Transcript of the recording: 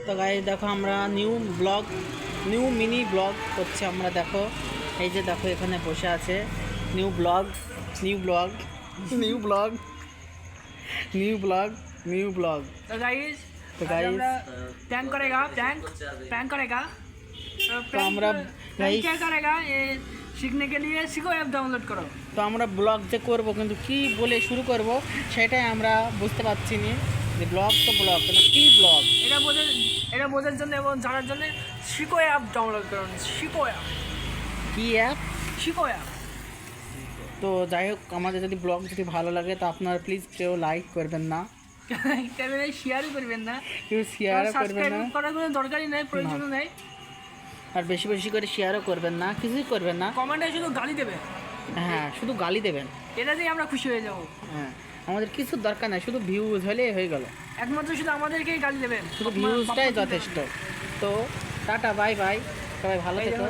তো গাইস দেখো আমরা নিউ মিনি ব্লগ করছি আমরা। দেখো এই যে দেখো এখানে বসে আছে new blog new blog new blog new blog new blog. तो गाइस प्रैंक करेगा प्रैंक करेगा तो আমরা प्रैंक क्या करेगा ये सीखने के लिए सीखो ऐप डाउनलोड करो। তো আমরা ব্লগ যে করবো কিন্তু কি বলে শুরু করব সেটাই আমরা বুঝতে পারছি না। যে ব্লগ তো ব্লগ কিন্তু কী ব্লগ এটা বোঝার জন্য এবং জানার জন্য শিখো অ্যাপ ডাউনলোড করুন। শিখো অ্যাপ কী অ্যাপ? শিখো অ্যাপ। তো যাই হোক আমাদের যদি ব্লগ যদি ভালো লাগে তো আপনারা প্লিজ কেউ লাইক করবেন না, শেয়ারই করবেন না, কেউ শেয়ারও করবেন না, করার কোনো দরকারই নেই, প্রয়োজনও নেই। আর বেশি বেশি করে শেয়ারও করবেন না, কিছুই করবেন না। কমেন্টে শুধু গালি দেবে, হ্যাঁ শুধু গালি দেবেন, এটাতেই আমরা খুশি হয়ে যাব। হ্যাঁ আমাদের কিছুর দরকার নাই, শুধু ভিউজ হলেই হয়ে গেল। একমাত্র শুধু আমাদেরকেই গালি দেবেন, শুধু ভিউজটাই যথেষ্ট। তো টাটা বাই বাই, সবাই ভালো থেকো।